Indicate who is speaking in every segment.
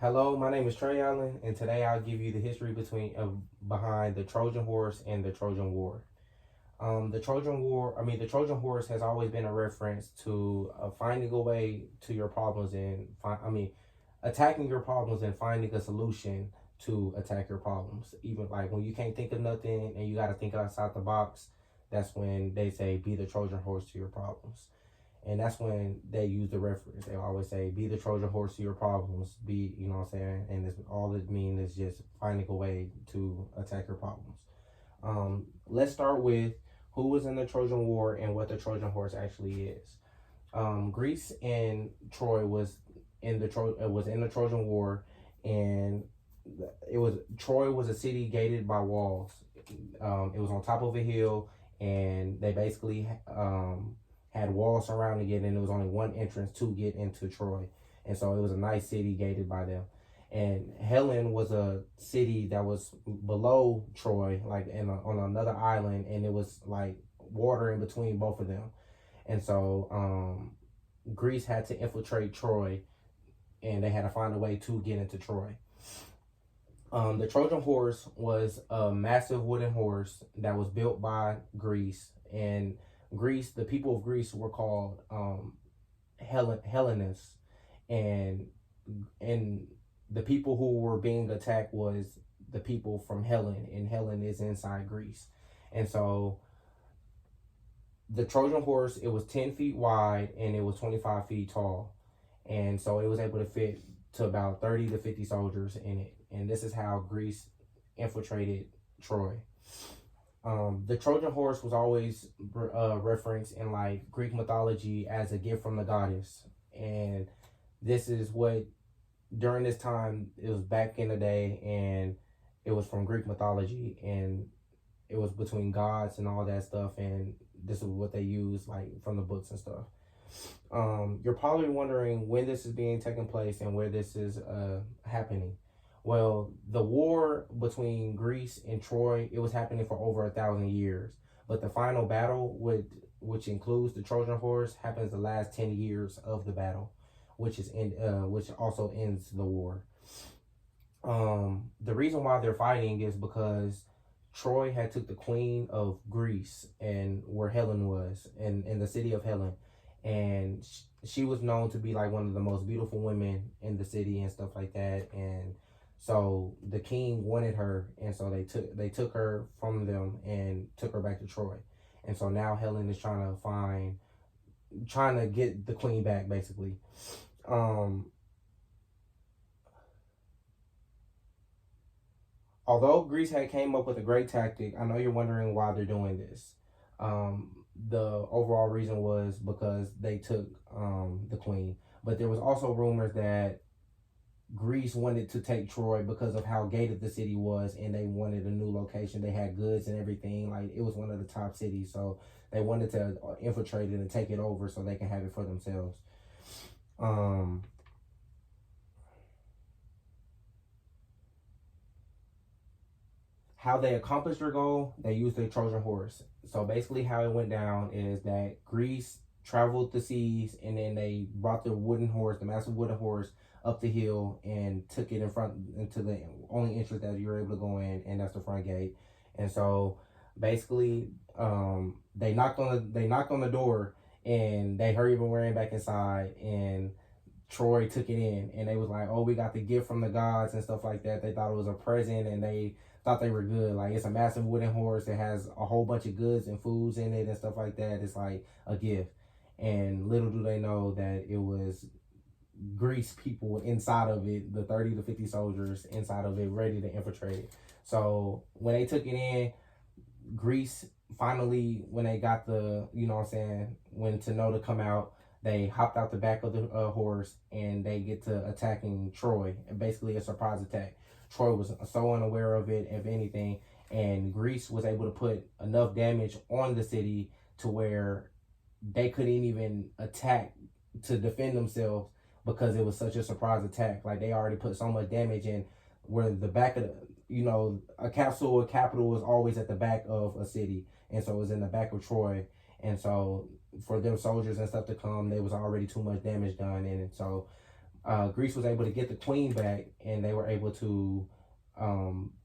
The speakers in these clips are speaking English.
Speaker 1: Hello, my name is Trojan, and today I'll give you the history behind the Trojan horse and the Trojan War. The Trojan horse has always been a reference to finding a way to your problems attacking your problems and finding a solution to attack your problems. Even like when you can't think of nothing and you got to think outside the box, that's when they say be the Trojan horse to your problems. And that's when they use the reference. They always say, be the Trojan horse to your problems. You know what I'm saying? And all it means is just finding a way to attack your problems. Let's start with who was in the Trojan War and what the Trojan horse actually is. Greece and Troy was in the Trojan War, and Troy was a city gated by walls. It was on top of a hill, and they basically had walls surrounding it, and there was only one entrance to get into Troy. And so it was a nice city gated by them. And Helen was a city that was below Troy, like on another island, and it was like water in between both of them. And so Greece had to infiltrate Troy, and they had to find a way to get into Troy. The Trojan horse was a massive wooden horse that was built by Greece, and the people of Greece were called Hellenists, and the people who were being attacked was the people from Helen, and Helen is inside Greece. And so the Trojan horse, it was 10 feet wide and it was 25 feet tall, and so it was able to fit to about 30 to 50 soldiers in it. And this is how Greece infiltrated Troy. The Trojan horse was always referenced in like Greek mythology as a gift from the goddess, and this is what during this time it was back in the day, and it was from Greek mythology, and it was between gods and all that stuff, and this is what they used like from the books and stuff. You're probably wondering when this is being taken place and where this is happening. Well, the war between Greece and Troy, it was happening for over 1,000 years. But the final battle, which includes the Trojan horse, happens the last 10 years of the battle, which also ends the war. The reason why they're fighting is because Troy had took the queen of Greece and where Helen was, in the city of Helen. And she was known to be like one of the most beautiful women in the city and stuff like that. And so the king wanted her, and so they took her from them and took her back to Troy. And so now Helen is trying to get the queen back, basically. Although Greece had came up with a great tactic, I know you're wondering why they're doing this. The overall reason was because they took the queen, but there was also rumors that Greece wanted to take Troy because of how gated the city was, and they wanted a new location. They had goods and everything. Like, it was one of the top cities, so they wanted to infiltrate it and take it over so they can have it for themselves. How they accomplished their goal, they used the Trojan horse. So basically how it went down is that Greece traveled the seas, and then they brought the massive wooden horse, up the hill and took it into the only entrance that you're able to go in, and that's the front gate. And so basically they knocked on the door, and they hurried and ran back inside, and Troy took it in, and they was like, oh, we got the gift from the gods and stuff like that. They thought it was a present, and they thought they were good. Like, it's a massive wooden horse that has a whole bunch of goods and foods in it and stuff like that. It's like a gift. And little do they know that it was Greece people inside of it, the 30 to 50 soldiers inside of it, ready to infiltrate it. So when they took it in, Greece finally, when they got when to know to come out, they hopped out the back of the horse, and they get to attacking Troy, and basically a surprise attack. Troy was so unaware of it, if anything, and Greece was able to put enough damage on the city to where they couldn't even attack to defend themselves, because it was such a surprise attack. Like, they already put so much damage in, where the back of a capital was always at the back of a city, and so it was in the back of Troy. And so for them soldiers and stuff to come, there was already too much damage done in it. So Greece was able to get the queen back, and they were able to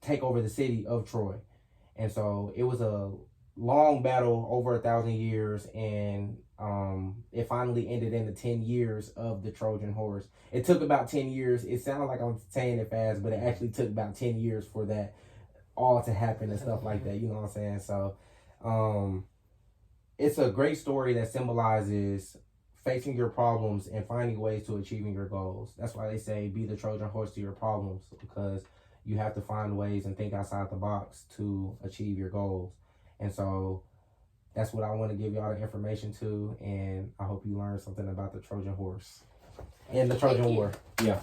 Speaker 1: take over the city of Troy. And so it was a long battle over 1,000 years, and it finally ended in the 10 years of the Trojan horse. It took about 10 years. It sounds like I'm saying it fast, but it actually took about 10 years for that all to happen and stuff like that. You know what I'm saying? So it's a great story that symbolizes facing your problems and finding ways to achieving your goals. That's why they say be the Trojan horse to your problems, because you have to find ways and think outside the box to achieve your goals. And so that's what I want to give y'all the information to, and I hope you learned something about the Trojan horse and the Trojan War. Yeah.